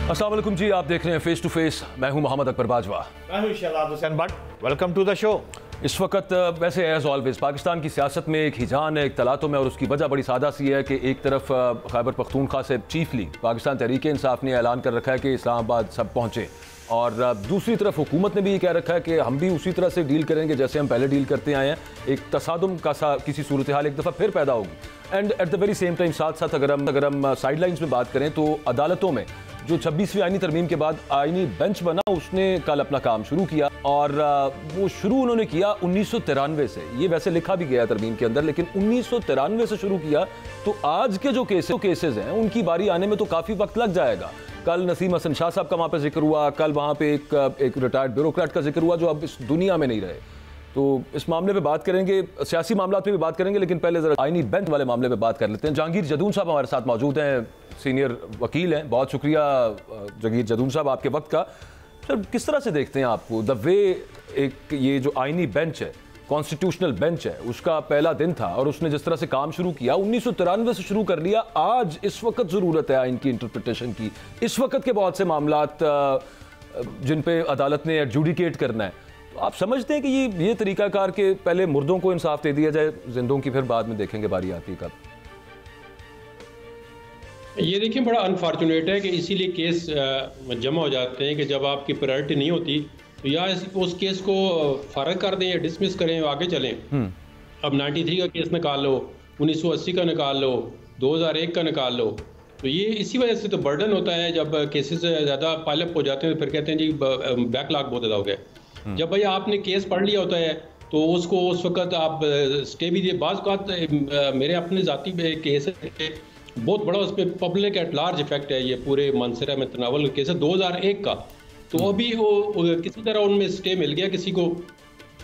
अस्सलाम वालेकुम जी, आप देख रहे हैं फेस टू फेस। मैं हूं मोहम्मद अकबर बाजवा। मैं हूं Shahzad Hussain Bhatt. Welcome to the show. इस वक्त वैसे एज ऑलवेज पाकिस्तान की सियासत में एक हिजान है, एक तलातुम है, और उसकी वजह बड़ी सादा सी है कि एक तरफ खैबर पख्तूनख्वा से चीफली पाकिस्तान तहरीक इंसाफ ने ऐलान कर रखा है कि इस्लामाबाद सब पहुँचे, और दूसरी तरफ हुकूमत ने भी ये कह रखा है कि हम भी उसी तरह से डील करेंगे जैसे हम पहले डील करते आए हैं। एक तसादुम का किसी सूरत हाल एक दफ़ा फिर पैदा होगी। And eight the very same time साथ साथ अगर हम साइड लाइन्स में बात करें तो अदालतों में जो 26वीं आईनी तरमीम के बाद आईनी बेंच बना, उसने कल अपना काम शुरू किया, और वो शुरू उन्होंने किया 1993 से। ये वैसे लिखा भी गया तरमीम के अंदर, लेकिन 1993 से शुरू किया। तो आज के जो केसेस हैं उनकी बारी आने में तो काफ़ी वक्त लग जाएगा। कल नसीम हसन शाह साहब का वहाँ पे जिक्र हुआ, कल वहाँ पे एक रिटायर्ड ब्यूरोक्रेट का जिक्र हुआ जो अब इस दुनिया में नहीं रहे। तो इस मामले पे बात करेंगे, सियासी मामला पे भी बात करेंगे, लेकिन पहले ज़रा आईनी बेंच वाले मामले पे बात कर लेते हैं। जहांगीर जदून साहब हमारे साथ मौजूद हैं, सीनियर वकील हैं। बहुत शुक्रिया जहांगीर जदून साहब आपके वक्त का। सर, किस तरह से देखते हैं आपको द वे एक ये जो आईनी बेंच है, कॉन्स्टिट्यूशनल बेंच है, उसका पहला दिन था और उसने जिस तरह से काम शुरू किया, 1993 से शुरू कर लिया। आज इस वक्त ज़रूरत है आइन की इंटरप्रिटेशन की, इस वक्त के बहुत से मामलात जिन पे अदालत ने एडजुडिकेट करना है। तो आप समझते हैं कि ये तरीकाकार के पहले मुर्दों को इंसाफ दे दिया जाए, जिंदों की फिर बाद में देखेंगे बारी आती है कब? ये देखिए, बड़ा अनफॉर्चुनेट है कि इसीलिए केस जमा हो जाते हैं कि जब आपकी प्रायोरिटी नहीं होती तो या उस केस को फारग कर दें या डिसमिस करें, आगे चलें। अब 93 का केस निकाल लो, 1980 का निकाल लो, 2001 का निकाल लो। तो ये इसी वजह से तो बर्डन होता है, जब केसेस ज़्यादा पाइलअप हो जाते हैं तो फिर कहते हैं जी बैकलॉग बहुत ज़्यादा हो गया। जब भाई आपने केस पढ़ लिया होता है तो उसको उस वक्त आप स्टे भी दिए। बाज़ औक़ात मेरे अपने ज़ाती केस है, बहुत बड़ा उस पर पब्लिक एट लार्ज इफेक्ट है। ये पूरे मंसरा में तनावल केस है 2001 का। तो अभी वो किसी तरह उनमें स्टे मिल गया किसी को,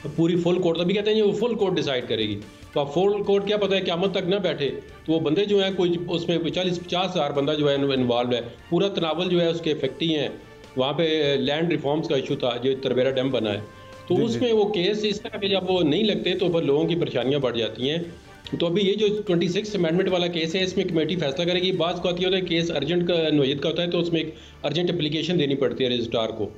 पूरी फुल कोर्ट। अभी कहते हैं वो फुल कोर्ट डिसाइड करेगी। तो अब फुल कोर्ट क्या पता है क़यामत तक ना बैठे, तो वो बंदे जो हैं कोई उसमें 40-50 हज़ार बंदा जो है इन्वॉल्व है। पूरा तनावल जो है उसके इफेक्ट ही हैं। वहाँ पे लैंड रिफॉर्म्स का इशू था जो तरबेरा डैम बना है, तो उसमें वो केस इस तरह के जब वो नहीं लगते तो फिर लोगों की परेशानियाँ बढ़ जाती हैं। तो अभी ये जो 26 अमेंडमेंट वाला केस है, इसमें कमेटी फैसला करेगी। बात को आती है केस अर्जेंट का नोयत का होता है, तो उसमें एक अर्जेंट एप्लीकेशन देनी पड़ती है रजिस्ट्रार को।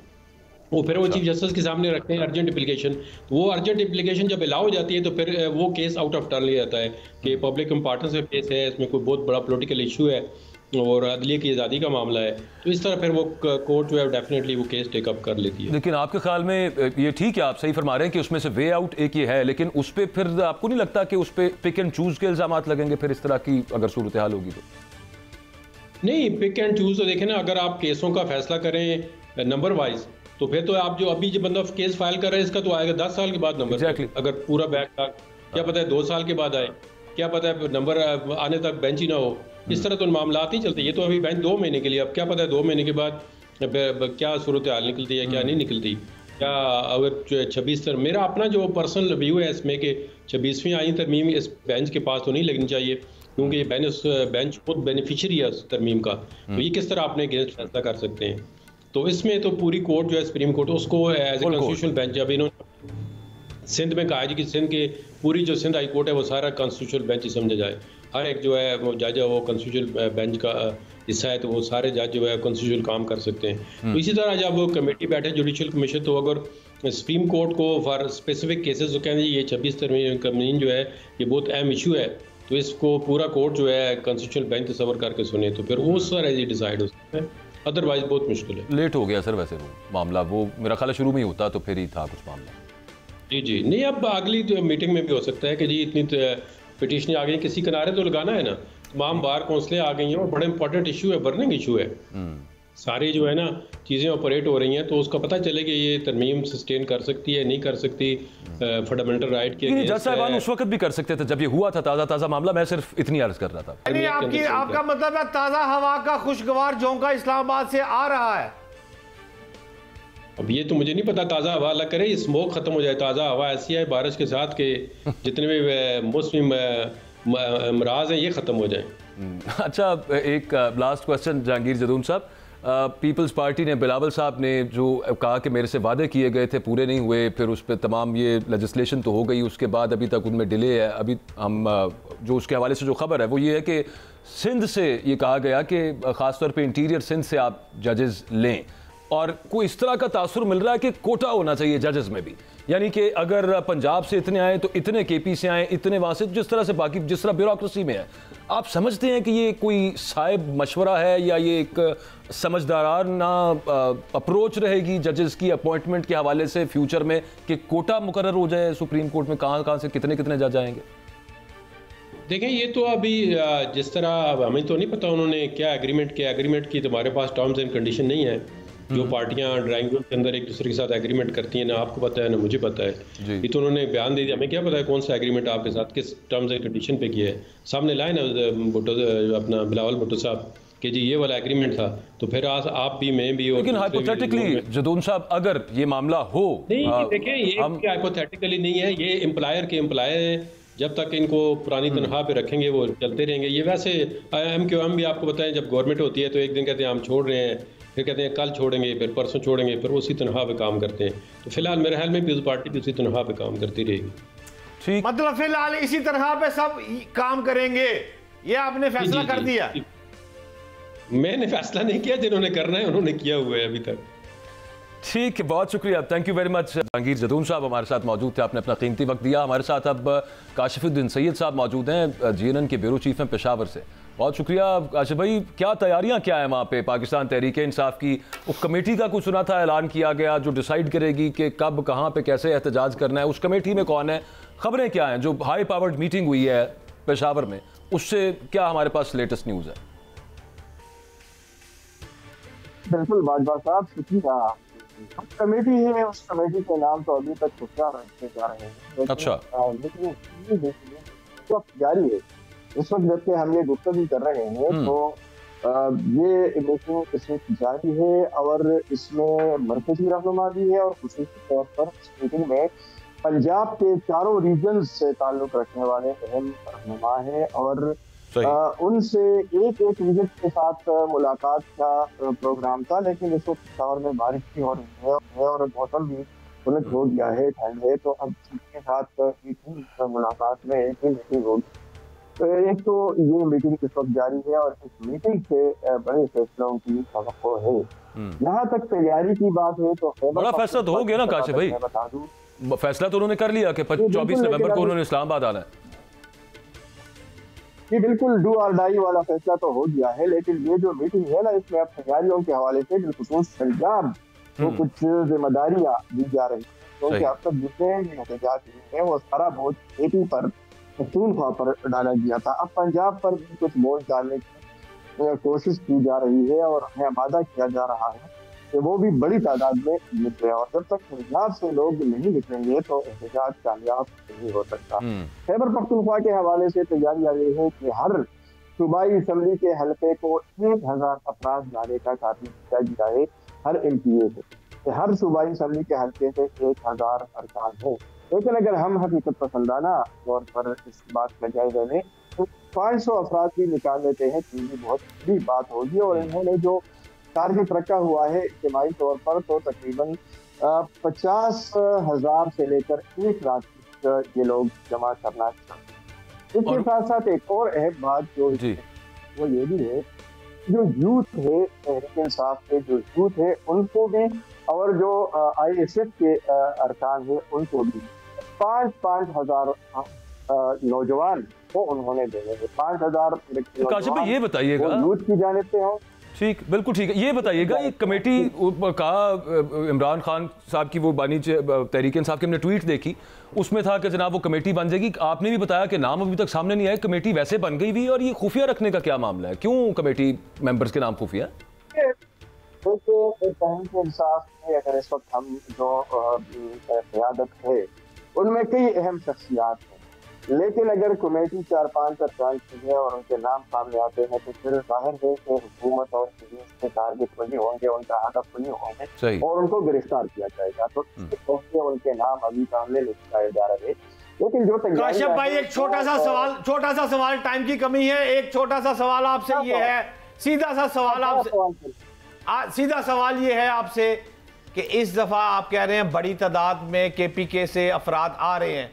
वो फिर वो चीफ जस्टिस के सामने रखते हैं अर्जेंट एप्लीकेशन। तो वो अर्जेंट एप्लीकेशन जब अलाउ हो जाती है तो फिर वो केस आउट ऑफ टर्न लिया जाता है कि पब्लिक इम्पोर्टेंस का केस है, इसमें कोई बहुत बड़ा पोलिटिकल इशू है और अदलिया की आज़ादी का मामला है। तो इस तरह फिर वो कोर्ट जो है डेफिनेटली वो केस टेकअप कर लेती है। लेकिन आपके ख्याल में ये ठीक है, आप सही फरमा रहे हैं कि उसमें से वे आउट एक ये है, लेकिन उस पर फिर आपको नहीं लगता कि उस पर पिक एंड चूज के इल्जाम लगेंगे फिर इस तरह की अगर सूरत हाल होगी तो? नहीं, पिक एंड चूज तो देखें ना, अगर आप केसों का फैसला करें नंबर वाइज तो फिर तो आप जो अभी जो बंदा केस फाइल कर रहे हैं इसका तो आएगा 10 साल के बाद नंबर। exactly. अगर पूरा बैक क्या पता है 2 साल के बाद आए, क्या पता है नंबर आने तक बेंच ही ना हो। इस तरह तो मामला नहीं चलते। ये तो अभी बेंच 2 महीने के लिए, अब क्या पता है 2 महीने के बाद क्या सूरत हाल निकलती है क्या नहीं निकलती। क्या अगर 26 मेरा अपना जो पर्सनल व्यू है इसमें कि 26वीं आईनी तरमीम इस बेंच के पास तो नहीं लगनी चाहिए, क्योंकि ये बेंच खुद बेनिफिशरी है उस तरमीम का। तो ये किस तरह आपने अगेंस्ट फैसला कर सकते हैं। तो इसमें तो पूरी कोर्ट जो है सुप्रीम कोर्ट उसको एज ए कॉन्स्टिट्यूशनल बेंच, जब इन्होंने सिंध में कहा है कि सिंध के पूरी जो सिंध हाई कोर्ट है वो सारा कॉन्स्टिट्यूशनल बेंच ही समझा जाए। हर एक जो है वो जज है वो कॉन्स्टिट्यूशनल बेंच का हिस्सा है, तो वो सारे जज जो है कॉन्स्टिट्यूशनल काम कर सकते हैं। तो इसी तरह जब वो कमेटी बैठे जुडिशल कमीशन, तो अगर सुप्रीम कोर्ट को फॉर स्पेसिफिक केसेस जो कहेंगे ये 26 तरमीम जो है ये बहुत अहम इशू है, तो इसको पूरा कोर्ट जो है कॉन्स्टिट्यूशनल बेंच तस्वर करके सुने, तो फिर उस तरह ही डिसाइड हो सकता है। अदरवाइज बहुत मुश्किल है। लेट हो गया सर वैसे वो मामला, वो मेरा ख्याल शुरू में ही होता तो फिर ही था कुछ मामला। जी नहीं, अब अगली मीटिंग में भी हो सकता है कि जी इतनी पिटीशन आ गई, किसी किनारे तो लगाना है ना। तमाम बार कौंसलें आ गई हैं और बड़े इंपॉर्टेंट इशू है, बर्निंग इशू है। सारी जो है ना चीज़ें ऑपरेट हो रही हैं, तो उसका पता चले कि ये तरमीम सस्टेन कर सकती है नहीं कर सकती, फंडामेंटल राइट के। जज साहबान उस वक्त भी कर सकते थे जब ये हुआ था ताज़ा मामला। मैं सिर्फ इतनी अर्ज कर रहा था। आपका मतलब है ताज़ा हवा का खुशगवार झोंका इस्लामाबाद से आ रहा है। अब ये तो मुझे नहीं पता, ताज़ा हवा अल्लाह करे ये स्मोक ख़त्म हो जाए। ताज़ा हवा ऐसी है बारिश के साथ के जितने भी मुस्लिम अमराज हैं ये ख़त्म हो जाए। अच्छा, एक लास्ट क्वेश्चन जहांगीर जदून साहब, पीपल्स पार्टी ने बिलावल साहब ने जो कहा कि मेरे से वादे किए गए थे पूरे नहीं हुए, फिर उस पर तमाम ये लेजिस्लेशन तो हो गई, उसके बाद अभी तक उनमें डिले है। अभी हम जो उसके हवाले से जो खबर है वो ये है कि सिंध से ये कहा गया कि ख़ासतौर पे इंटीरियर सिंध से आप जजेस लें, और कोई इस तरह का तासुर मिल रहा है कि कोटा होना चाहिए जजेस में भी, यानी कि अगर पंजाब से इतने आए तो इतने केपी से आए, इतने वहाँ से, जिस तरह से बाकी जिस तरह ब्यूरोक्रेसी में है। आप समझते हैं कि ये कोई साहिब मशवरा है या ये एक समझदाराना अप्रोच रहेगी जजेस की अपॉइंटमेंट के हवाले से फ्यूचर में कि कोटा मुकर्रर हो जाए सुप्रीम कोर्ट में, कहाँ से कितने कितने जज आएंगे? देखें, ये तो अभी जिस तरह हमें तो नहीं पता उन्होंने क्या एग्रीमेंट किया। एग्रीमेंट की तुम्हारे पास टर्म्स एंड कंडीशन नहीं है। जो पार्टियां ड्राइंग रूम के अंदर एक दूसरे के साथ एग्रीमेंट करती हैं, ना आपको पता है ना मुझे पता है। ये तो उन्होंने बयान दे दिया, हमें क्या पता है कौन सा एग्रीमेंट आपके साथ किस टर्म्स एंड कंडीशन पे किया है। सामने लाए ना भुट्टो, अपना बिलावल भुट्टो साहब कि जी ये वाला एग्रीमेंट था, तो फिर आज आप भी मैं भी। लेकिन हाइपोथेटिकली जदून साहब अगर ये मामला हो, नहीं देखें ये हाइपोथेटिकली नहीं है, ये एम्प्लॉयर के एम्प्लॉयर हैं, जब तक इनको पुरानी तनख्वाह पे रखेंगे वो चलते रहेंगे। ये वैसे MQM भी आपको बताएं, जब गवर्नमेंट होती है तो एक दिन कहते हैं हम छोड़ रहे हैं, फिर कहते हैं कल छोड़ेंगे, फिर परसों छोड़ेंगे, फिर उसी तनख्वाह पे काम करते हैं। तो फिलहाल मेरे ख्याल में भी उस पार्टी भी उसी तनख्वाह पे काम करती रहेगी। ठीक, मतलब फिलहाल इसी तनख्वाह पे सब काम करेंगे, ये आपने फैसला कर दिया? मैंने फैसला नहीं किया, जिन्होंने करना है उन्होंने किया हुआ है अभी तक। ठीक है, बहुत शुक्रिया, thank you very much. Jahangir Jadoon साहब हमारे साथ मौजूद थे, आपने अपना कीमती वक्त दिया। हमारे साथ अब काशिफुद्दीन सैयद साहब मौजूद हैं, GNN के ब्यूरो चीफ हैं पेशावर से। बहुत शुक्रिया काशिफ भाई। क्या तैयारियां क्या है वहाँ पे पाकिस्तान तहरीक इंसाफ की? वो कमेटी का कुछ सुना था, ऐलान किया गया, जो डिसाइड करेगी कि कब कहाँ पे कैसे एहतजाज करना है। उस कमेटी में कौन है, खबरें क्या हैं? जो हाई पावर्ड मीटिंग हुई है पेशावर में, उससे क्या हमारे पास लेटेस्ट न्यूज़ है? बिल्कुल बाजवा साहब, शुक्रिया। कमेटी है, उस कमेटी के नाम तो अभी तक खुफिया रखते जा रहे हैं। अच्छा, लेकिन वक्त जारी है। इस वक्त जबकि हम ये गुफ्तगू कर रहे हैं तो ये मीटिंग इसमें जारी है और इसमें मरकजी रहनुमा भी है, और खुसूसी तौर पर इस मीटिंग में पंजाब के चारों रीजन से ताल्लुक रखने वाले अहम रहनुमा है, और उनसे एक रीजन के साथ मुलाकात का प्रोग्राम था। लेकिन इस वक्त शहर में बारिश भी हो रही है और मौसम भी उलट हो गया है, ठंड है, तो अब सबके साथ मुलाकात में एक ही मीटिंग होगी। तो एक तो ये मीटिंग इस वक्त जारी है और इस मीटिंग से बड़े फैसलों की तवक्को है। यहाँ तक तैयारी की बात है तो बड़ा फैसला तो हो गया ना काशिफ भाई? बता दूं, फैसला तो उन्होंने कर लिया कि 24 नवंबर को उन्होंने इस्लामाबाद आना है। ये बिल्कुल डू और डाई वाला फैसला तो हो गया है, लेकिन ये जो मीटिंग है ना, इसमें अब तैयारियों के हवाले से बिलखुसूस पंजाब को कुछ जिम्मेदारियां दी जा रही है, क्योंकि अब तक जितने एहतजाज हुए हैं वो सारा बोझ एपी पर, पख्तूनख्वा पर डाला गया था। अब पंजाब पर भी कुछ बोझ डालने की कोशिश की जा रही है और हमें वादा किया जा रहा है कि वो भी बड़ी तादाद में निकले, और जब तक पंजाब से लोग नहीं निकलेंगे तो एहतजाज कामयाब नहीं हो सकता। खैबर पख्तूनख्वा के हवाले से तैयारी आ रही है कि हर सूबाई असम्बली के हल्के को 1000 अफराद लाने का काफी किया गया है हर MPA से। हर सूबाई असम्बली के हल्के से 1000 अरकान है। लेकिन अगर हम हकीकत पसंदाना तौर पर इस बात का जायजा लें तो 500 अफराद भी निकाल लेते हैं तो ये बहुत बड़ी बात होगी। और इन्होंने जो टारगेट रखा हुआ है इज्तिमाई तौर पर, तो तकरीबन 50,000 से लेकर 1 लाख तक ये लोग जमा करना चाहते हैं। इसके साथ साथ एक और अहम बात जो वो ये भी है, जो यूथ है तहरीक इंसाफ के जो यूथ है उनको भी, और जो ISF के अरकान है उनको भी 5,000 नौजवान को उन्होंने देने हैं। 5,000 काशिफ भाई ये बताइएगा, यूथ की जानिब से हो। ठीक, बिल्कुल ठीक है। ये बताइएगा, ये कमेटी कहा इमरान खान साहब की वो बानी तहरीक इंसाफ की हमने ट्वीट देखी, उसमें था कि जनाब वो कमेटी बन जाएगी। आपने भी बताया कि नाम अभी तक सामने नहीं आया, कमेटी वैसे बन गई भी, और ये खुफिया रखने का क्या मामला है? क्यों कमेटी मेंबर्स के नाम खुफिया? तहरीक इंसाफ में अगर इस वक्त हम जो क़यादत है उनमें कई अहम शख्सियात हैं, लेकिन अगर कमेटी 4-5 अरकान की है और उनके नाम सामने आते हैं तो फिर जाहिर है कि हुकूमत और पुलिस के टारगेट वही होंगे, उनका हदफ वही होंगे और उनको गिरफ्तार किया जाएगा। तो उनके नाम अभी सामने लिखाए जा रहे हैं। लेकिन जो काशिफ भाई एक छोटा सा सवाल, टाइम की कमी है, एक छोटा सा सवाल आपसे ये है, सीधा सा सवाल ये है आपसे कि इस दफा आप कह रहे हैं बड़ी तादाद में KPK से अफराद आ रहे हैं,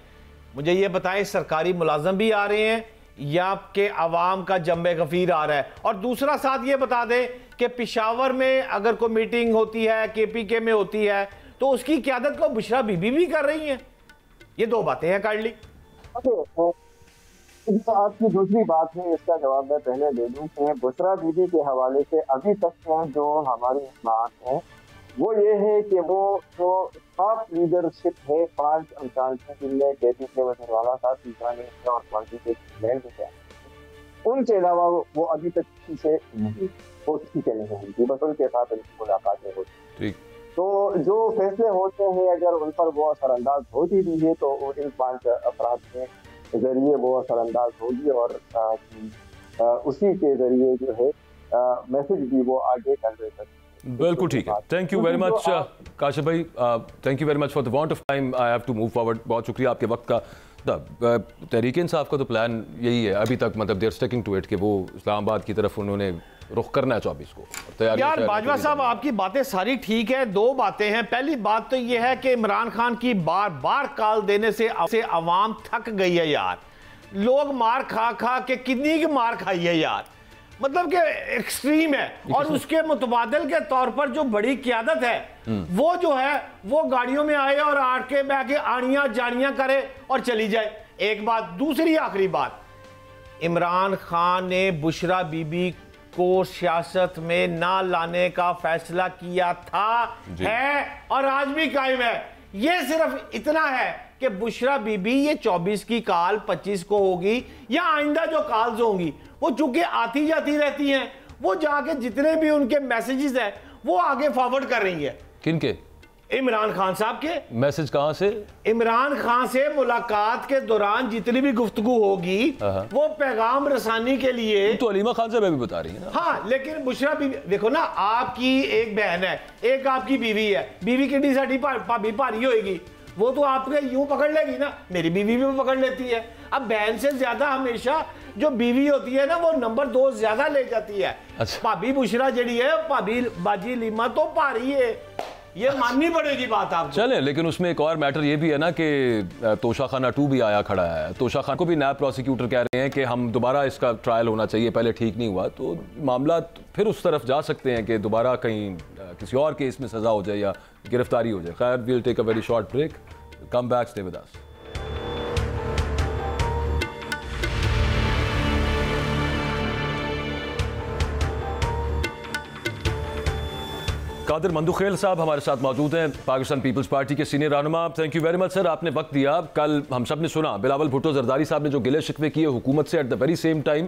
मुझे ये बताएं सरकारी मुलाजम भी आ रहे हैं या कि अवाम का जम्बे गफीर आ रहा है? और दूसरा साथ ये बता दें कि पेशावर में अगर कोई मीटिंग होती है, KPK में होती है, तो उसकी क़यादत को बुशरा बीबी भी कर रही हैं। ये दो बातें हैं काइंडली। आपकी दूसरी बात है, इसका जवाब मैं पहले दे दूं कि बुशरा बीबी के हवाले से अभी तक जो हमारी बात है वो ये है कि वो जो टॉप लीडरशिप है 5 अंकाल की, जिनमें KPK वज़ीरवाला साहब, सीजानी और पार्टी के चेयरमैन, उनके अलावा वो अभी तक किसी से नहीं हुई, बस उनके साथ उनकी मुलाकातें होती। तो जो फैसले होते हैं अगर उन पर वो असरअंदाज होती भी है तो इन 5 अफराद के जरिए वो असरअंदाज होगी और उसी के जरिए जो है मैसेज भी वो आगे कन्वे करते। बिल्कुल ठीक है। Thank you very much Kashif भाई, thank you very much for the want of time, I have to move forward. बहुत शुक्रिया आपके वक्त का। तहरीक इंसाफ का तो प्लान यही है अभी तक, मतलब देयर स्टिकिंग टू इट कि वो इस्लामाबाद की तरफ उन्होंने रुख करना है 24 को। यार बाजवा साहब, आपकी बातें सारी ठीक है। दो बातें हैं। पहली बात तो ये है कि इमरान खान की बार बार कॉल देने से अवाम थक गई है यार। लोग मार खा खा के कितनी की मार खाई है यार, मतलब कि एक्सट्रीम है। और उसके मुतबादल के तौर पर जो बड़ी क़यादत है वो जो है वो गाड़ियों में आए और आके बह के आड़ियां जाड़ियां करे और चली जाए। एक बात। दूसरी आखिरी बात, इमरान खान ने बुशरा बीबी को सियासत में ना लाने का फैसला किया था, है और आज भी कायम है। ये सिर्फ इतना है कि बुशरा बीबी ये 24 की कॉल 25 को होगी या आइंदा जो कॉल्स होंगी वो चूंकि आती जाती रहती हैं, वो जाके जितने भी उनके मैसेजेस हैं वो आगे फॉरवर्ड कर रही है। किनके? इमरान खान साहब के मैसेज। कहां से? इमरान खान से मुलाकात के दौरान जितनी भी गुफ्तगू होगी वो पैगाम रसानी के लिए। तो अलीमा खान साहब भी बता रही है ना। हाँ, लेकिन बुशरा बीवी देखो ना, आपकी एक बहन है, एक आपकी बीवी है। बीवी की साड़ी भाभी भारी होगी, वो तो आपके यूं पकड़ लेगी ना, मेरी बीवी भी पकड़ लेती है। अब बहन से ज्यादा हमेशा जो बीवी होती है ना वो नंबर 2 ज्यादा ले जाती है। अच्छा। भाभी बुशरा जड़ी है, भाभी बाजी लीमा तो भारी है, ये माननी पड़ेगी बात आपको। चले, लेकिन उसमें एक और मैटर ये भी है ना कि तोशा खाना 2 भी आया खड़ा है। तोशा खान को भी नायब प्रोसिक्यूटर कह रहे हैं कि हम दोबारा इसका ट्रायल होना चाहिए, पहले ठीक नहीं हुआ तो मामला फिर उस तरफ जा सकते हैं कि दोबारा कहीं किसी और केस में सजा हो जाए या गिरफ्तारी हो जाए। खैर, we will take a very short break, come back, stay with us. Qadir Mandokhel साहब हमारे साथ मौजूद हैं, पाकिस्तान पीपल्स पार्टी के सीनियर रहनुमा। Thank you very much sir, आपने वक्त दिया। कल हम सब ने सुना बिलावल भुट्टो जरदारी साहब ने जो गिले शिकवे किए हुकूमत से, at the very same time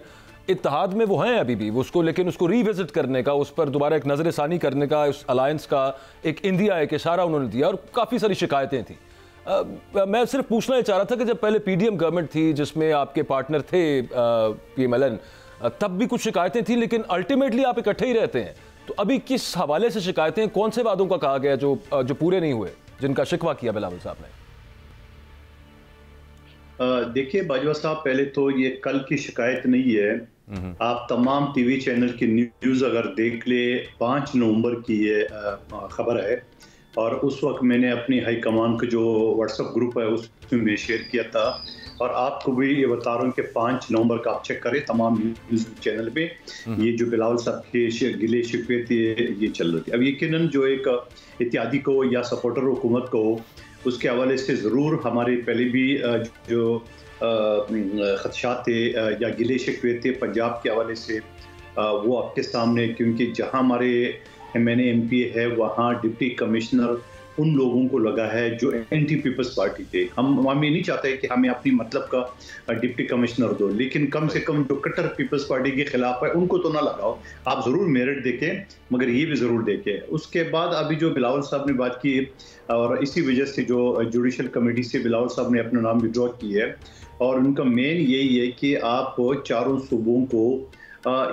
इत्तेहाद में वो हैं अभी भी उसको, लेकिन उसको रीविजिट करने का, उस पर दोबारा एक नजर सानी करने का, उस अलायंस का एक इंडिया एक इशारा उन्होंने दिया और काफ़ी सारी शिकायतें थी। मैं सिर्फ पूछना चाह रहा था कि जब पहले PDM गवर्नमेंट थी जिसमें आपके पार्टनर थे PMLN, तब भी कुछ शिकायतें थी, लेकिन अल्टीमेटली आप इकट्ठे ही रहते हैं। तो अभी किस हवाले से शिकायतें, कौन से वादों का कहा गया जो पूरे नहीं हुए, जिनका शिकवा किया बिलावल साहब ने? देखिए बाजवा साहब, पहले तो ये कल की शिकायत नहीं है। आप तमाम टीवी चैनल की न्यूज़ अगर देख ले, 5 नवंबर की ये खबर है और उस वक्त मैंने अपनी हाई कमान का जो व्हाट्सएप ग्रुप है उसमें शेयर किया था और आपको भी ये बता रहा हूँ कि 5 नवंबर का आप चेक करें तमाम न्यूज़ चैनल पे, ये जो बिलावल साहब के गिले शिकवे थे ये चल रहे थे। अब यकीनन जो एक इत्यादी को या सपोर्टर हुकूमत को उसके हवाले से ज़रूर हमारे पहले भी जो खदशात थे या गिले शिकवे थे पंजाब के हवाले से वो आपके सामने, क्योंकि जहाँ हमारे MNA MP है वहाँ डिप्टी कमिश्नर उन लोगों को लगा है जो एंटी पीपल्स पार्टी थे। हम ये नहीं चाहते कि हमें अपनी मतलब का डिप्टी कमिश्नर दो, लेकिन कम से कम जो कट्टर पीपल्स पार्टी के खिलाफ है उनको तो ना लगाओ। आप ज़रूर मेरिट देखें, मगर ये भी ज़रूर देखें। उसके बाद अभी जो बिलावल साहब ने बात की और इसी वजह से जो जुडिशल कमेटी से बिलावल साहब ने अपना नाम विड्रॉ किया है और उनका मेन यही है कि आप चारों सूबों को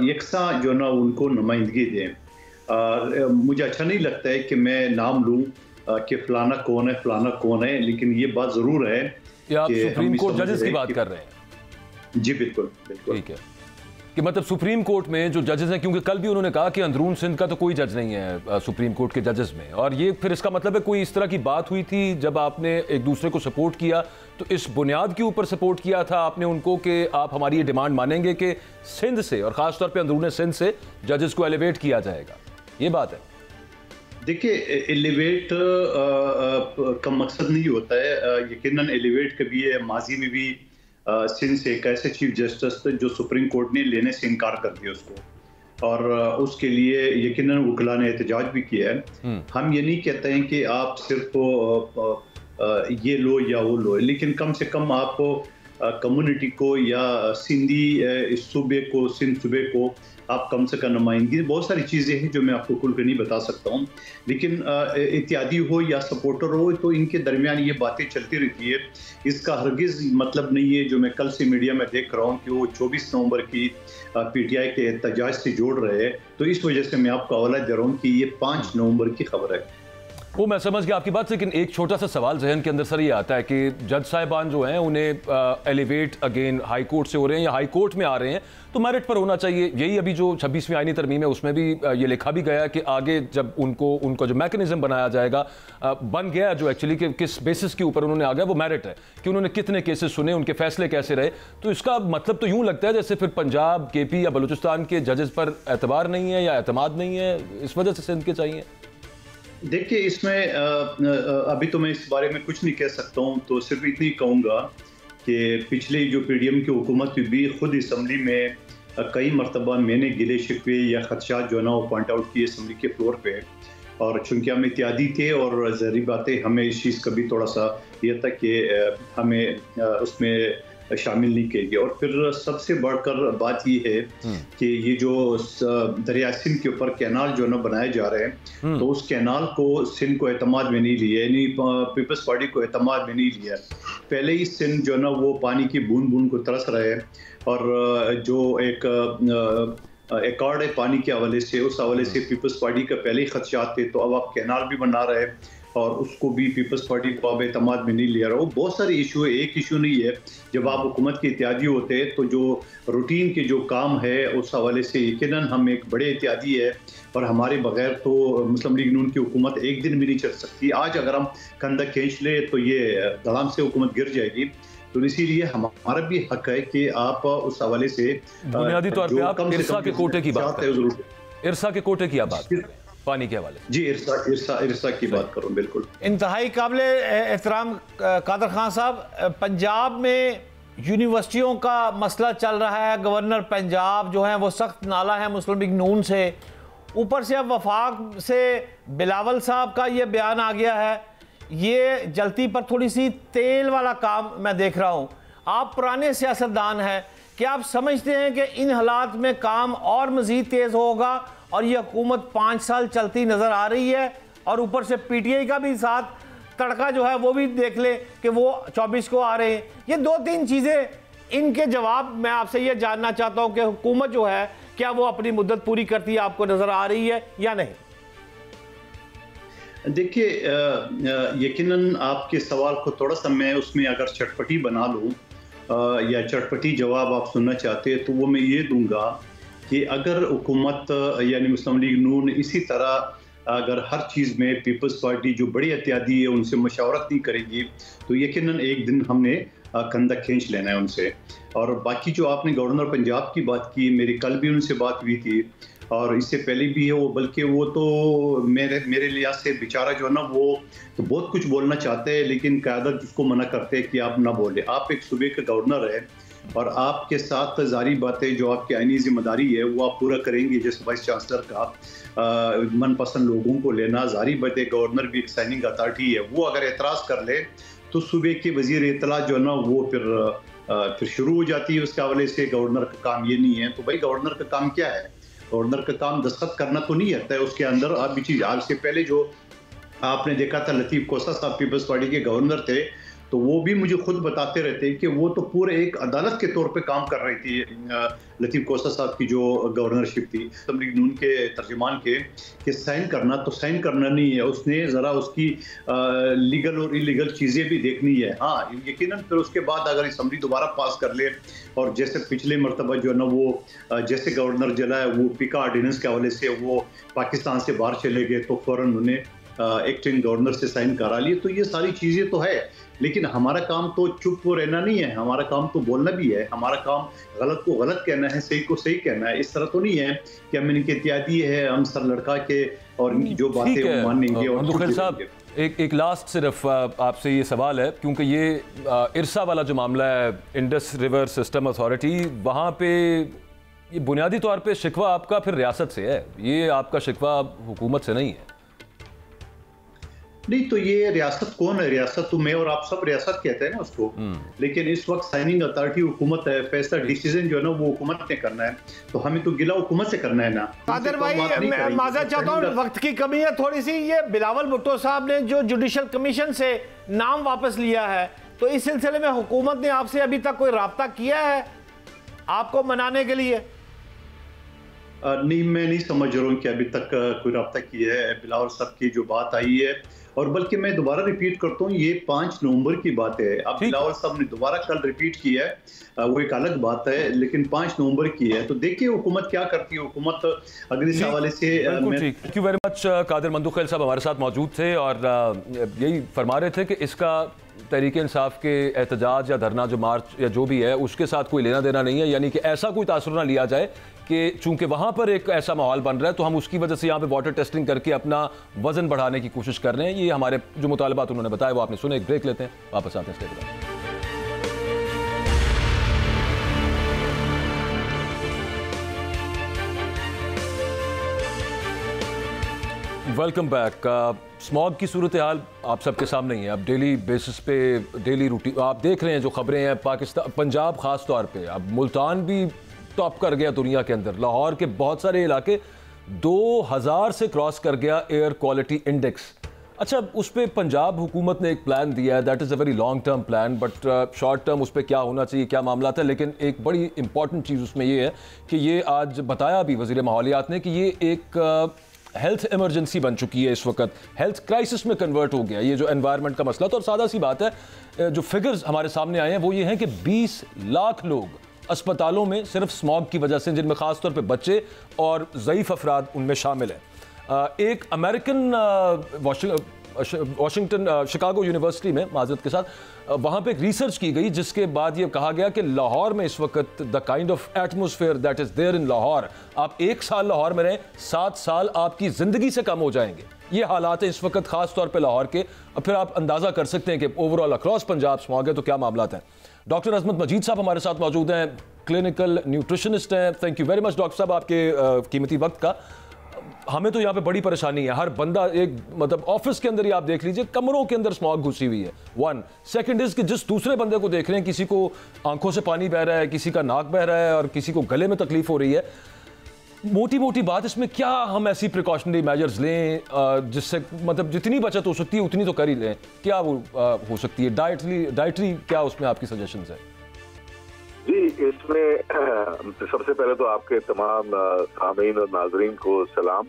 यकसा जो ना उनको नुमाइंदगी दें। मुझे अच्छा नहीं लगता है कि मैं नाम लूँ कि फलाना कौन है फलाना कौन है, लेकिन ये बात जरूर है कि आप सुप्रीम कोर्ट जजेस की बात कर रहे हैं। जी बिल्कुल बिल्कुल। ठीक है, कि मतलब सुप्रीम कोर्ट में जो जजेस हैं, क्योंकि कल भी उन्होंने कहा कि अंदरून सिंध का तो कोई जज नहीं है सुप्रीम कोर्ट के जजेस में, और ये फिर इसका मतलब है कोई इस तरह की बात हुई थी जब आपने एक दूसरे को सपोर्ट किया, तो इस बुनियाद के ऊपर सपोर्ट किया था आपने उनको कि आप हमारी ये डिमांड मानेंगे कि सिंध से और ख़ासतौर पर अंदरून सिंध से जजेस को एलिवेट किया जाएगा, ये बात है? देखिए, एलिवेट का मकसद नहीं होता है, यकीनन एलिवेट कभी है, माजी में भी सिंध से एक ऐसे चीफ जस्टिस थे जो सुप्रीम कोर्ट ने लेने से इनकार कर दिया उसको, और उसके लिए यकीनन वकला ने एहतजाज भी किया है। हम ये नहीं कहते हैं कि आप सिर्फ ये लो या वो लो, लेकिन कम से कम आपको कम्युनिटी को या सिंधी सूबे को, सिंध सूबे को आप कम से कम नुमाइंदगी, बहुत सारी चीज़ें हैं जो मैं आपको खुल कर नहीं बता सकता हूँ, लेकिन इत्यादी हो या सपोर्टर हो तो इनके दरमियान ये बातें चलती रहती है। इसका हरगिज़ मतलब नहीं है, जो मैं कल से मीडिया में देख रहा हूँ कि वो 24 नवंबर की PTI के एहतजाज से जोड़ रहे हैं, तो इस वजह से मैं आपको हवाला दे रहा हूँ कि ये 5 नवंबर की खबर है। वो मैं समझ गया आपकी बात, लेकिन एक छोटा सा सवाल जहन के अंदर सर ये आता है कि जज साहिबान जो हैं उन्हें एलिवेट अगेन हाई कोर्ट से हो रहे हैं या हाई कोर्ट में आ रहे हैं, तो मेरिट पर होना चाहिए। यही अभी जो 26वीं आईनी तरमीम है उसमें भी ये लिखा भी गया कि आगे जब उनका जो मैकेनिज्म बनाया जाएगा, बन गया जो एक्चुअली कि किस बेसिस के ऊपर उन्होंने आ गया, वो मेरिट है कि उन्होंने कितने केसेस सुने, उनके फैसले कैसे रहे। तो इसका मतलब तो यूँ लगता है जैसे फिर पंजाब, KP या बलूचिस्तान के जजेस पर एतबार नहीं है या एतमाद नहीं है, इस वजह से सिंध के चाहिए। देखिए, इसमें अभी तो मैं इस बारे में कुछ नहीं कह सकता हूँ, तो सिर्फ इतनी कहूँगा कि पिछले जो PDM की हुकूमत भी खुद असम्बली में कई मरतबा मैंने गिले शिकवे या खदशात जो है ना वो पॉइंट आउट किए असम्बली के फ्लोर पे, और चूँकि हम इत्यादी थे और ज़रूरी बातें हमें इस चीज़ का भी थोड़ा सा ये था कि हमें उसमें शामिल नहीं किया गया। और फिर सबसे बढ़कर बात ये है कि ये जो दरिया सिंध के ऊपर कैनाल जो है ना बनाए जा रहे हैं, तो उस कैनाल को सिंध को एतमाद में नहीं लिया, यानी पीपल्स पार्टी को एतमाद में नहीं लिया। पहले ही सिंध जो है ना वो पानी की बूंद बूंद को तरस रहे हैं, और जो एक एकॉर्ड है पानी के हवाले से, उस हवाले से पीपल्स पार्टी का पहले ही खदशात थे, तो अब आप कैनाल भी बना रहे हैं और उसको भी पीपल्स पार्टी को अब एतमाद में नहीं लिया रहा। वो बहुत सारे इशू है, एक इशू नहीं है। जब आप हुकूमत के इत्यादी होते हैं तो जो रूटीन के जो काम है उस हवाले से यकीनन हम एक बड़े इत्यादी है, और हमारे बगैर तो मुस्लिम लीग नून की हुकूमत एक दिन भी नहीं चल सकती। आज अगर हम कंधा खींच ले तो ये धड़ाम से हुकूमत गिर जाएगी, तो इसीलिए हमारा भी हक है कि आप उस हवाले से बुनियादी तौर पे आप इरसा के कोटे की बात करें, इरसा के कोटे की आप बात करें पानी के हवाले। जी, इरसा की बात करूं, बिल्कुल। इंतहाई काबिल एहतराम कादर खान साहब, पंजाब में यूनिवर्सिटियों का मसला चल रहा है, गवर्नर पंजाब जो है वो सख्त नाला है मुस्लिम लीग नून से, ऊपर से अब वफाक से बिलावल साहब का ये बयान आ गया है, ये जलती पर थोड़ी सी तेल वाला काम मैं देख रहा हूँ। आप पुराने सियासतदान हैं, क्या आप समझते हैं कि इन हालात में काम और मज़ीद तेज़ होगा और ये हुकूमत 5 साल चलती नज़र आ रही है? और ऊपर से PTI का भी साथ तड़का जो है वो भी देख ले कि वो 24 को आ रहे हैं। ये 2-3 चीज़ें, इनके जवाब मैं आपसे ये जानना चाहता हूँ कि हुकूमत जो है क्या वो अपनी मुद्दत पूरी करती है, आपको नज़र आ रही है या नहीं? देखिए, यकीनन आपके सवाल को थोड़ा सा मैं उसमें अगर चटपटी बना लूँ या चटपटी जवाब आप सुनना चाहते हैं, तो वो मैं ये दूंगा कि अगर हुकूमत यानी मुस्लिम लीग नून इसी तरह अगर हर चीज़ में पीपल्स पार्टी जो बड़ी इत्यादी है उनसे मशावरत नहीं करेगी, तो यकीनन एक दिन हमने कंधा खींच लेना है उनसे। और बाकी जो आपने गवर्नर पंजाब की बात की, मेरी कल भी उनसे बात हुई थी और इससे पहले भी है वो, बल्कि वो तो मेरे लिहाज से बेचारा जो है ना वो तो बहुत कुछ बोलना चाहते हैं, लेकिन क़यादत उसको मना करते हैं कि आप ना बोले। आप एक सूबे के गवर्नर है और आपके साथ जारी बातें जो आपकी आईनी जिम्मेदारी है वो आप पूरा करेंगे, जैसे वाइस चांसलर का मनपसंद लोगों को लेना, जारी बातें। गवर्नर भी एक साइनिंग अथॉरिटी है, वो अगर एतराज़ कर ले तो सूबे के वजीर इत्तला जो है ना वो फिर शुरू हो जाती है। उसके हवाले से गवर्नर का काम ये नहीं है। तो भाई गवर्नर का काम क्या है? गवर्नर का काम दस्तखत करना तो नहीं आता है उसके अंदर। आप भी चीज़, आज से पहले जो आपने देखा था लतीफ़ कोसा साहब पीपल्स पार्टी के गवर्नर थे, तो वो भी मुझे खुद बताते रहते हैं कि वो तो पूरे एक अदालत के तौर पे काम कर रही थी लतीफ़ कोसा साहब की जो गवर्नरशिप थी तमरीक नून के तर्जुमान के, कि साइन करना तो साइन करना नहीं है, उसने ज़रा उसकी लीगल और इलीगल चीज़ें भी देखनी है। हाँ यकीनन फिर उसके बाद अगर असम्बली दोबारा पास कर ले, और जैसे पिछले मरतबा जो है ना वो जैसे गवर्नर जला है वो पिका ऑर्डिनेंस के हवाले से वो पाकिस्तान से बाहर चले गए तो फ़ौरन उन्हें एक्टिंग गवर्नर से साइन करा लिए। तो ये सारी चीज़ें तो है, लेकिन हमारा काम तो चुप हो रहना नहीं है, हमारा काम तो बोलना भी है। हमारा काम गलत को गलत कहना है, सही को सही कहना है। इस तरह तो नहीं है कि हम इनके इत्यादी है, हम सर लड़का के और इनकी जो बातें वो मानेंगे। और मंदुखैल साहब एक लास्ट सिर्फ आपसे ये सवाल है, क्योंकि ये इरसा वाला जो मामला है, इंडस रिवर सिस्टम अथॉरिटी, वहाँ पे ये बुनियादी तौर पे शिकवा आपका फिर रियासत से है, ये आपका शिकवा हुकूमत से नहीं है। नहीं तो ये रियासत कौन है? रियासत तो मैं और आप सब रियासत कहते हैं ना उसको, लेकिन इस वक्त साइनिंग अथॉरिटी हुकूमत है, फैसला डिसीजन जो है ना वो हुकूमत ने करना है, तो हमें तो गिला हुकूमत से करना है ना। कादिर भाई मैं माजरत चाहता हूँ, वक्त की कमी है थोड़ी सी। ये बिलावल भुट्टो साहब ने जो जुडिशल कमीशन से नाम वापस लिया है, तो इस सिलसिले में हुकूमत ने आपसे अभी तक कोई राब्ता किया है आपको मनाने के लिए? नहीं, मैं नहीं समझ रहा हूँ कि अभी तक कोई रब्ता किया है। बिलावल साहब की जो बात आई है, और बल्कि मैं दोबारा रिपीट करता हूँ, ये 5 नवंबर की बात है। अब बिलावल साहब ने दोबारा कल रिपीट किया है, वो एक अलग बात है, लेकिन 5 नवंबर की है। तो देखिए हुकूमत क्या करती है, हुकूमत अगले इस हवाले से। Thank you very much. Qadir Mandokhail साहब हमारे साथ मौजूद थे और यही फरमा रहे थे कि इसका तहरीक इंसाफ के एहतजाज या धरना जो मार्च या जो भी है उसके साथ कोई लेना देना नहीं है, यानी कि ऐसा कोई तासुर ना लिया जाए कि चूंकि वहाँ पर एक ऐसा माहौल बन रहा है तो हम उसकी वजह से यहाँ पे वाटर टेस्टिंग करके अपना वजन बढ़ाने की कोशिश कर रहे हैं। ये हमारे जो मुतालबात उन्होंने बताया वो आपने सुने। एक ब्रेक लेते हैं, वापस आते हैं इसके बाद। Welcome back. स्मॉग की सूरत हाल आप सबके सामने ही है। अब डेली बेसिस पे डेली रूटीन आप देख रहे हैं जो खबरें हैं। पाकिस्तान, पंजाब ख़ास तौर पे, अब मुल्तान भी टॉप कर गया दुनिया के अंदर। लाहौर के बहुत सारे इलाके 2000 से क्रॉस कर गया एयर क्वालिटी इंडेक्स। अच्छा, उस पर पंजाब हुकूमत ने एक प्लान दिया है, that is a very long term plan, but short term उस पर क्या होना चाहिए, क्या मामला था। लेकिन एक बड़ी इंपॉर्टेंट चीज़ उसमें ये है कि ये आज बताया भी वज़ीर माहौलियात ने कि ये एक हेल्थ इमरजेंसी बन चुकी है, इस वक्त हेल्थ क्राइसिस में कन्वर्ट हो गया ये जो एनवायरनमेंट का मसला। तो और सादा सी बात है, जो फिगर्स हमारे सामने आए हैं वो ये हैं कि 20 लाख लोग अस्पतालों में सिर्फ स्मॉग की वजह से, जिनमें ख़ास तौर पे बच्चे और ज़ईफ़ अफराद उनमें शामिल हैं। एक अमेरिकन वाशिंगटन शिकागो यूनिवर्सिटी में, माजरत के साथ, वहाँ पे एक रिसर्च की गई जिसके बाद ये कहा गया कि लाहौर में इस वक्त the kind of atmosphere that is there in Lahore, आप 1 साल लाहौर में रहें, 7 साल आपकी ज़िंदगी से कम हो जाएंगे। ये हालात हैं इस वक्त ख़ास तौर पे लाहौर के। अब फिर आप अंदाज़ा कर सकते हैं कि ओवरऑल अक्रॉस पंजाब स्मॉग है तो क्या मामला हैं। डॉक्टर अजमत मजीद साहब हमारे साथ मौजूद हैं, क्लिनिकल न्यूट्रिशनिस्ट हैं। Thank you very much doctor साहब आपके कीमती वक्त का। हमें तो यहाँ पे बड़ी परेशानी है, हर बंदा एक मतलब ऑफिस के अंदर ही आप देख लीजिए कमरों के अंदर स्मॉग घुसी हुई है। 1 सेकंड इज कि जिस दूसरे बंदे को देख रहे हैं, किसी को आंखों से पानी बह रहा है, किसी का नाक बह रहा है और किसी को गले में तकलीफ हो रही है। मोटी मोटी बात, इसमें क्या हम ऐसी प्रिकॉशनरी मेजर्स लें जिससे मतलब जितनी बचत हो सकती है उतनी तो कर ही लें? क्या वो हो सकती है? डाइटरी क्या उसमें आपकी सजेशन है? जी, इसमें सबसे पहले तो आपके तमाम सामीन और नाजरीन को सलाम।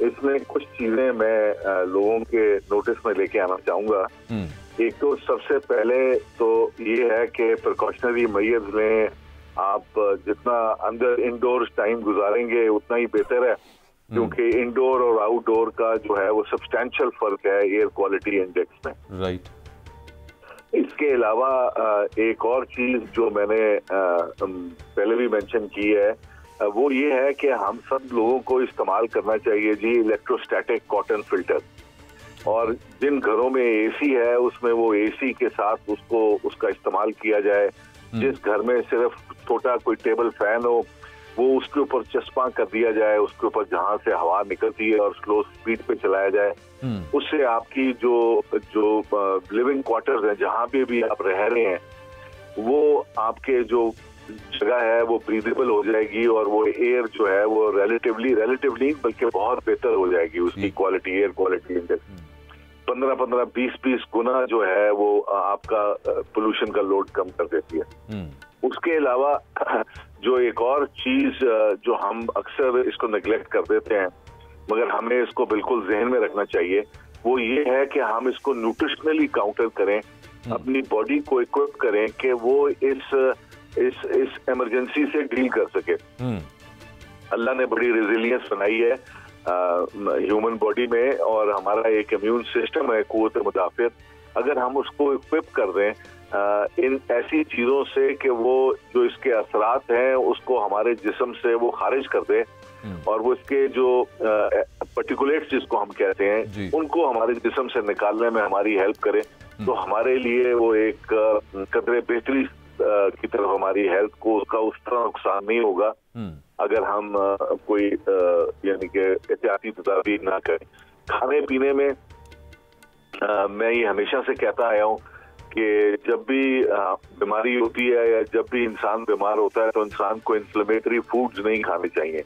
इसमें कुछ चीजें मैं लोगों के नोटिस में लेके आना चाहूंगा। एक तो सबसे पहले तो ये है कि प्रिकॉशनरी मेजर्स में आप जितना अंदर इंडोर टाइम गुजारेंगे उतना ही बेहतर है, क्योंकि इंडोर और आउटडोर का जो है वो सब्सटैंशियल फर्क है एयर क्वालिटी इंडेक्स में। राइट। इसके अलावा एक और चीज जो मैंने पहले भी मेंशन की है वो ये है कि हम सब लोगों को इस्तेमाल करना चाहिए जी इलेक्ट्रोस्टैटिक कॉटन फिल्टर। और जिन घरों में एसी है उसमें वो एसी के साथ उसका इस्तेमाल किया जाए। जिस घर में सिर्फ छोटा कोई टेबल फैन हो वो उसके ऊपर चस्पा कर दिया जाए, उसके ऊपर जहां से हवा निकलती है और स्लो स्पीड पे चलाया जाए। उससे आपकी जो लिविंग क्वार्टर्स है, जहां पे भी आप रह रहे हैं, वो आपके जो जगह है वो ब्रीदेबल हो जाएगी और वो एयर जो है वो रिलेटिवली बल्कि बहुत बेहतर हो जाएगी उसकी क्वालिटी, एयर क्वालिटी इंडेक्स। 15-15, 20-20 गुना जो है वो आपका पोल्यूशन का लोड कम कर देती है। उसके अलावा जो एक और चीज जो हम अक्सर इसको नेग्लेक्ट कर देते हैं, मगर हमें इसको बिल्कुल जहन में रखना चाहिए, वो ये है कि हम इसको न्यूट्रिशनली काउंटर करें, अपनी बॉडी को इक्विप करें कि वो इस इमरजेंसी से डील कर सके। अल्लाह ने बड़ी रेजिलियंस बनाई है ह्यूमन बॉडी में, और हमारा एक इम्यून सिस्टम है, कुव्वत मुदाफियत, अगर हम उसको इक्विप कर दें इन ऐसी चीजों से कि वो जो इसके असरात हैं उसको हमारे जिस्म से वो खारिज कर दे, और वो इसके जो पर्टिकुलेट्स जिसको हम कहते हैं उनको हमारे जिस्म से निकालने में हमारी हेल्प करे, तो हमारे लिए वो एक कदरे बेहतरी की तरफ हमारी हेल्थ को उसका उस तरह नुकसान नहीं होगा अगर हम कोई यानी कि एहतियाती तदाबीर ना करें। खाने पीने में मैं ये हमेशा से कहता आया हूँ कि जब भी बीमारी होती है या जब भी इंसान बीमार होता है तो इंसान को इन्फ्लेमेटरी फूड्स नहीं खाने चाहिए।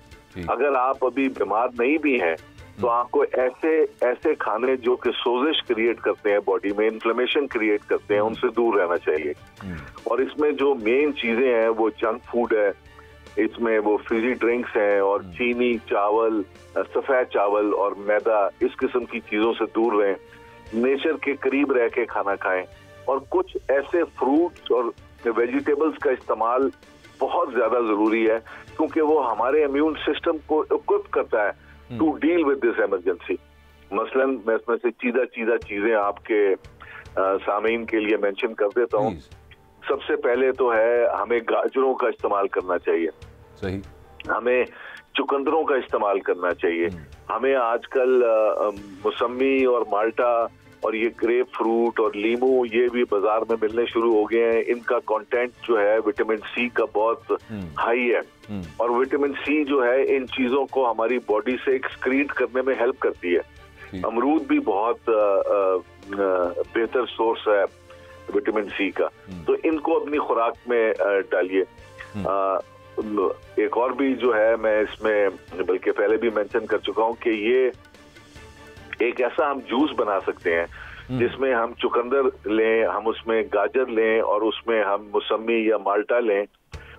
अगर आप अभी बीमार नहीं भी हैं तो आपको ऐसे खाने जो कि सोजिश क्रिएट करते हैं बॉडी में, इन्फ्लेमेशन क्रिएट करते हैं, उनसे दूर रहना चाहिए। और इसमें जो मेन चीजें हैं वो जंक फूड है, इसमें वो फिजी ड्रिंक्स हैं, और चीनी, चावल, सफेद चावल और मैदा, इस किस्म की चीजों से दूर रहें, नेचर के करीब रह के खाना खाएं, और कुछ ऐसे फ्रूट्स और वेजिटेबल्स का इस्तेमाल बहुत ज्यादा जरूरी है क्योंकि वो हमारे इम्यून सिस्टम को इक्विप करता है to deal with this emergency. मसलन मैं इसमें से चीजा चीजें आपके सामीन के लिए मेंशन कर देता हूँ। सबसे पहले तो है हमें गाजरों का इस्तेमाल करना चाहिए, सही, हमें चुकंदरों का इस्तेमाल करना चाहिए, हमें आजकल मौसमी और माल्टा और ये ग्रेप फ्रूट और लीमू ये भी बाजार में मिलने शुरू हो गए हैं। इनका कंटेंट जो है विटामिन सी का बहुत हाई है, और विटामिन सी जो है इन चीजों को हमारी बॉडी से एक्सक्रीट करने में हेल्प करती है। अमरूद भी बहुत बेहतर सोर्स है विटामिन सी का, तो इनको अपनी खुराक में डालिए। एक और भी जो है मैं इसमें बल्कि पहले भी मेंशन कर चुका हूँ कि ये एक ऐसा हम जूस बना सकते हैं जिसमें हम चुकंदर लें, हम उसमें गाजर लें और उसमें हम मौसमी या माल्टा लें,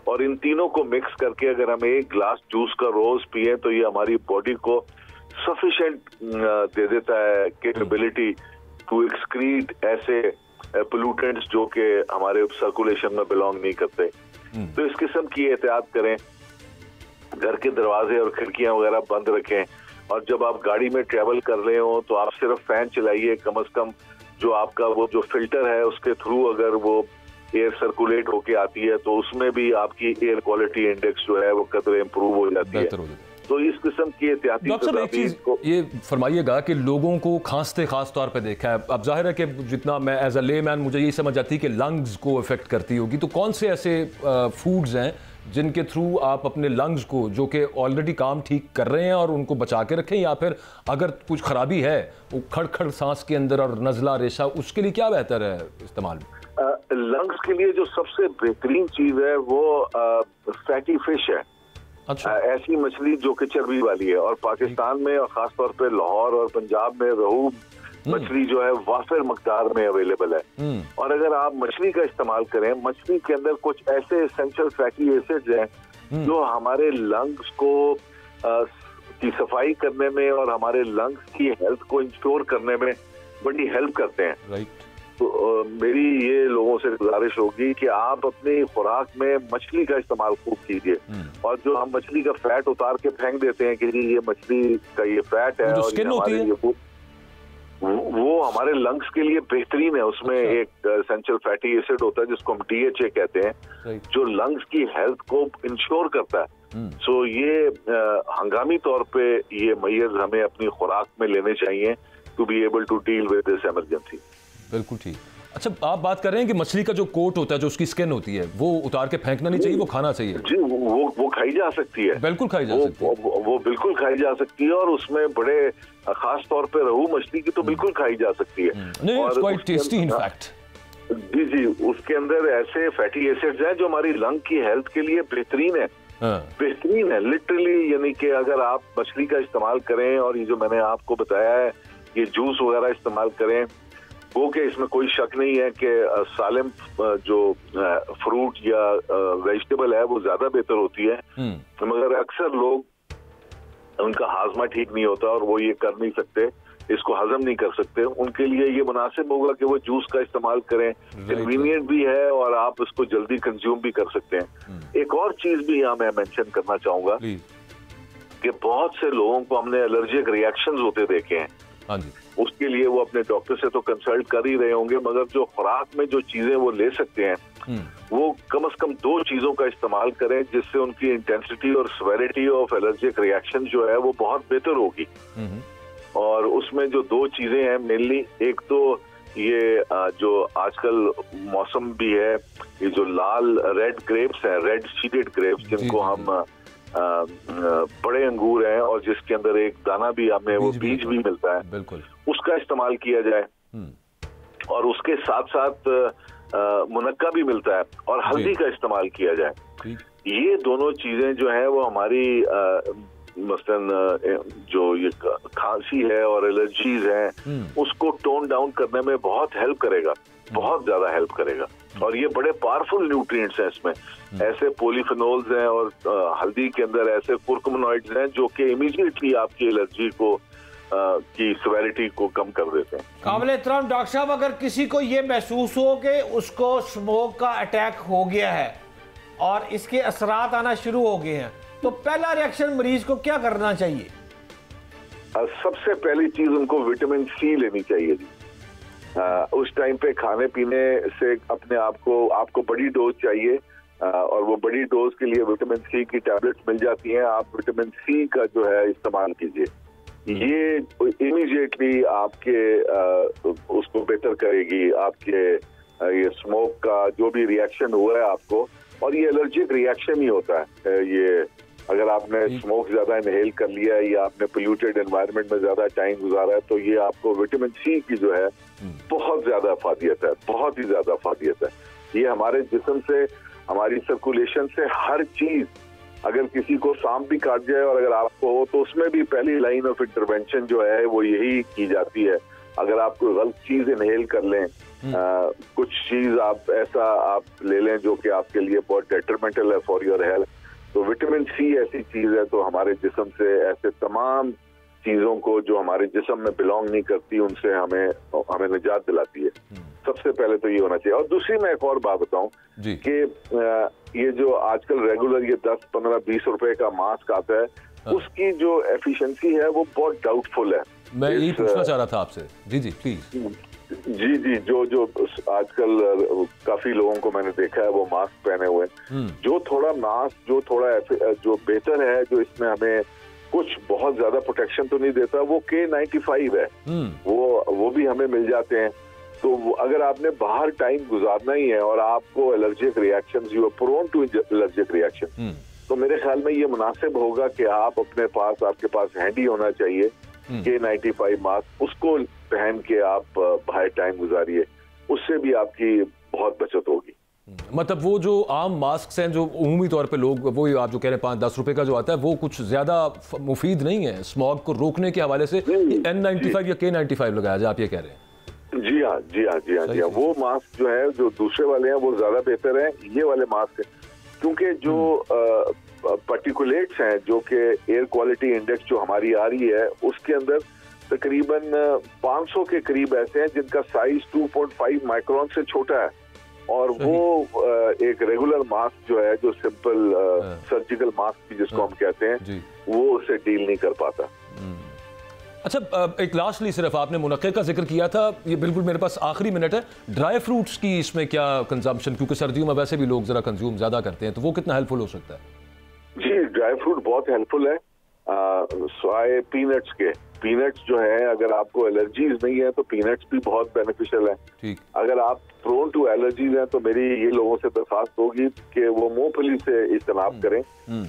और इन तीनों को मिक्स करके अगर हम एक ग्लास जूस का रोज पिए तो ये हमारी बॉडी को सफिशिएंट दे देता है कैपेबिलिटी टू एक्सक्रीट ऐसे पोल्यूटेंट्स जो कि हमारे सर्कुलेशन में बिलोंग नहीं करते। तो इस किस्म की एहतियात करें, घर के दरवाजे और खिड़कियां वगैरह बंद रखें, और जब आप गाड़ी में ट्रैवल कर रहे हो तो आप सिर्फ फैन चलाइए, कम से कम जो आपका वो जो फिल्टर है उसके थ्रू अगर वो एयर सर्कुलेट होके आती है तो उसमें भी आपकी एयर क्वालिटी इंडेक्स जो है वो कदर इम्प्रूव हो जाती है। तो इस किस्म की एहतियाती डॉक्टर साहब एक चीज ये फरमाइएगा कि लोगों को खांसते खास तौर पे देखा है, अब जाहिर है कि जितना मैं एज अ लेमैन मुझे यही समझ आती है कि लंग्स को इफेक्ट करती होगी, तो कौन से ऐसे फूड्स हैं जिनके थ्रू आप अपने लंग्स को जो कि ऑलरेडी काम ठीक कर रहे हैं और उनको बचा के रखें, या फिर अगर कुछ खराबी है वो खड़ सांस के अंदर और नज़ला रेशा, उसके लिए क्या बेहतर है इस्तेमाल? लंग्स के लिए जो सबसे बेहतरीन चीज है वो फैटी फिश है। अच्छा। ऐसी मछली जो कि चर्बी वाली है, और पाकिस्तान में और खास तौर पे लाहौर और पंजाब में रहू मछली जो है वाफिर मकदार में अवेलेबल है। और अगर आप मछली का इस्तेमाल करें, मछली के अंदर कुछ ऐसे एसेंशियल फैटी एसिड्स हैं जो हमारे लंग्स को की सफाई करने में और हमारे लंग्स की हेल्थ को इंश्योर करने में बड़ी हेल्प करते हैं। तो मेरी ये लोगों से गुजारिश होगी कि आप अपनी खुराक में मछली का इस्तेमाल खूब कीजिए, और जो हम मछली का फैट उतार के फेंक देते हैं कि जी ये मछली का ये फैट है और ये वो हमारे लंग्स के लिए बेहतरीन है। उसमें एक एसेंशियल फैटी एसिड होता है जिसको हम DHA कहते हैं, जो लंग्स की हेल्थ को इंश्योर करता है। सो ये हंगामी तौर पे ये मय्यज हमें अपनी खुराक में लेने चाहिए to be able to deal with this emergency. बिल्कुल ठीक। अच्छा, आप बात कर रहे हैं कि मछली का जो कोट होता है, जो उसकी स्किन होती है, वो उतार के फेंकना नहीं चाहिए, वो खाना चाहिए? जी, वो खाई जा सकती है, बिल्कुल खाई जा सकती है, वो बिल्कुल खाई जा सकती है, और उसमें बड़े खास तौर पे रहू मछली की तो बिल्कुल खाई जा सकती है। It's quite tasty in fact. जी, उसके अंदर ऐसे फैटी एसिड्स हैं जो हमारी लंग की हेल्थ के लिए बेहतरीन है, बेहतरीन है लिटरली। यानी कि अगर आप मछली का इस्तेमाल करें, और ये जो मैंने आपको बताया है ये जूस वगैरह इस्तेमाल करें। वो कि इसमें कोई शक नहीं है कि सालिम जो फ्रूट या वेजिटेबल है वो ज्यादा बेहतर होती है, मगर अक्सर लोग उनका हाजमा ठीक नहीं होता और वो ये कर नहीं सकते, इसको हजम नहीं कर सकते। उनके लिए ये मुनासिब होगा कि वो जूस का इस्तेमाल करें, कन्वीनियंट भी है और आप इसको जल्दी कंज्यूम भी कर सकते हैं। एक और चीज भी यहाँ मैं मेंशन करना चाहूंगा कि बहुत से लोगों को हमने एलर्जिक रिएक्शंस होते देखे हैं। हाँ जी। उसके लिए वो अपने डॉक्टर से तो कंसल्ट कर ही रहे होंगे, मगर जो खुराक में जो चीजें वो ले सकते हैं वो कम से कम 2 चीजों का इस्तेमाल करें जिससे उनकी इंटेंसिटी और सेवेरिटी ऑफ एलर्जिक रिएक्शन जो है वो बहुत बेहतर होगी। और उसमें जो 2 चीजें हैं मेनली, एक तो ये जो आजकल मौसम भी है, ये जो लाल रेड ग्रेप्स हैं, रेड सीडेड ग्रेप्स, जिनको हम बड़े अंगूर हैं और जिसके अंदर एक दाना भी हमें वो बीज भी मिलता है, बिल्कुल उसका इस्तेमाल किया जाए। और उसके साथ साथ मुनक्का भी मिलता है और हल्दी का इस्तेमाल किया जाए। ये दोनों चीजें जो है वो हमारी मसलन जो ये खांसी है और एलर्जीज हैं उसको टोन डाउन करने में बहुत हेल्प करेगा, बहुत ज्यादा हेल्प करेगा। और ये बड़े पावरफुल न्यूट्रिएंट्स हैं, इसमें ऐसे पॉलीफेनोल्स हैं और हल्दी के अंदर ऐसे कुर्कुमिनॉइड्स हैं जो कि इमीडिएटली आपकी एलर्जी को की सेवेरिटी को कम कर देते हैं। काबिल एहतराम डॉक्टर साहब, अगर किसी को ये महसूस हो कि उसको स्मोक का अटैक हो गया है और इसके असरात आना शुरू हो गए हैं, तो पहला रिएक्शन मरीज को क्या करना चाहिए? सबसे पहली चीज उनको विटामिन सी लेनी चाहिए जी। उस टाइम पे खाने पीने से अपने आपको बड़ी डोज चाहिए और वो बड़ी डोज के लिए विटामिन सी की टैबलेट्स मिल जाती हैं। आप विटामिन सी का जो है इस्तेमाल कीजिए, ये इमीडिएटली आपके उसको बेहतर करेगी, आपके ये स्मोक का जो भी रिएक्शन हुआ है आपको। और ये एलर्जिक रिएक्शन ही होता है, ये अगर आपने स्मोक ज्यादा इनहेल कर लिया है या आपने पोल्यूटेड एनवायरनमेंट में ज्यादा टाइम गुजारा है, तो ये आपको विटामिन सी की जो है बहुत ज्यादा अफादियत है, बहुत ही ज्यादा अफादियत है। ये हमारे जिस्म से, हमारी सर्कुलेशन से हर चीज, अगर किसी को सांप भी काट जाए और अगर आपको हो तो उसमें भी पहली लाइन ऑफ इंटरवेंशन जो है वो यही की जाती है। अगर आप कोई गलत चीज इनहेल कर लें, कुछ चीज आप ऐसा आप ले लें जो कि आपके लिए बहुत डेट्रीमेंटल है फॉर योर हेल्थ, तो विटामिन सी ऐसी चीज है तो हमारे जिस्म से ऐसे तमाम चीजों को जो हमारे जिस्म में बिलोंग नहीं करती उनसे हमें निजात दिलाती है। सबसे पहले तो ये होना चाहिए। और दूसरी मैं एक और बात बताऊं कि ये जो आजकल रेगुलर ये 10, 15, 20 रुपए का मास्क आता है, उसकी जो एफिशिएंसी है वो बहुत डाउटफुल है। मैं यही पूछना चाह रहा था आपसे। जी जी प्लीज। जी जो आजकल काफी लोगों को मैंने देखा है वो मास्क पहने हुए, जो थोड़ा मास्क जो बेहतर है, जो इसमें हमें कुछ बहुत ज्यादा प्रोटेक्शन तो नहीं देता, वो K95 है, वो भी हमें मिल जाते हैं। तो अगर आपने बाहर टाइम गुजारना ही है और आपको allergic reactions, you are prone to allergic reaction, तो मेरे ख्याल में ये मुनासिब होगा कि आपके पास हैंडी होना चाहिए K95 मास्क, उसको पहन के आप बाहर टाइम गुजारिए, उससे भी आपकी बहुत बचत होगी। मतलब वो जो आम मास्क हैं जो उमूमी तौर पे लोग, वो आप जो कह रहे हैं 5-10 रुपए का जो आता है, वो कुछ ज्यादा मुफीद नहीं है स्मॉग को रोकने के हवाले से। N95 या K95 लगाया जाए, आप ये कह रहे हैं? जी हाँ। वो मास्क जो है, जो दूसरे वाले हैं वो ज्यादा बेहतर है। ये वाले मास्क क्योंकि जो पार्टिकुलेट्स हैं, जो कि एयर क्वालिटी इंडेक्स जो हमारी आ रही है, उसके अंदर तकरीबन 500 के करीब ऐसे हैं जिनका साइज 2.5 माइक्रोन से छोटा है, और वो एक रेगुलर मास्क जो है, जो सिंपल सर्जिकल मास्क भी जिसको हम कहते हैं, वो उसे डील नहीं कर पाता। अच्छा, एक लास्टली सिर्फ आपने मुनक्के का जिक्र किया था, ये बिल्कुल मेरे पास आखिरी मिनट है, ड्राई फ्रूट्स की इसमें क्या कंजम्पशन, क्योंकि सर्दियों में वैसे भी लोग जरा कंज्यूम ज्यादा करते हैं, तो वो कितना हेल्पफुल हो सकता है? जी, ड्राई फ्रूट बहुत हेल्पफुल है। स्वाए पीनट्स जो है, अगर आपको एलर्जीज नहीं है तो पीनट्स भी बहुत बेनिफिशियल है। ठीक। अगर आप प्रोन टू एलर्जीज हैं तो मेरी ये लोगों से दरखास्त होगी कि वो मूंगफली से इस्तेमाल करें।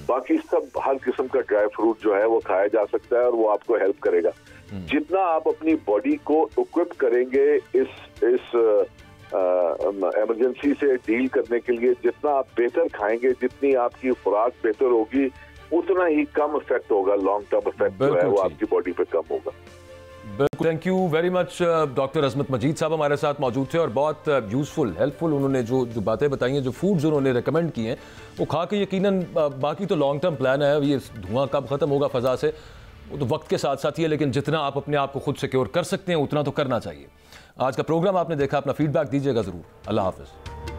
बाकी सब हर किस्म का ड्राई फ्रूट जो है वो खाया जा सकता है और वो आपको हेल्प करेगा। जितना आप अपनी बॉडी को इक्विप करेंगे इस इमरजेंसी से डील करने के लिए, जितना आप बेहतर खाएंगे, जितनी आपकी खुराक बेहतर होगी, उतना ही कम इफेक्ट होगा, लॉन्ग टर्म इफेक्ट जो है वो आपकी बॉडी पे कम होगा। बिल्कुल, thank you very much. Doctor Azmat Majeed साहब हमारे साथ मौजूद थे और बहुत यूज़फुल हेल्पफुल उन्होंने जो बातें बताई हैं, जो फूड्स उन्होंने रिकमेंड किए हैं वो खा के यकीनन बाकी तो लॉन्ग टर्म प्लान है, ये धुआं कब ख़त्म होगा फ़ज़ा से वो तो वक्त के साथ साथ ही है, लेकिन जितना आप अपने आप को खुद सिक्योर कर सकते हैं उतना तो करना चाहिए। आज का प्रोग्राम आपने देखा, अपना फीडबैक दीजिएगा ज़रूर। अल्लाह हाफ़िज़।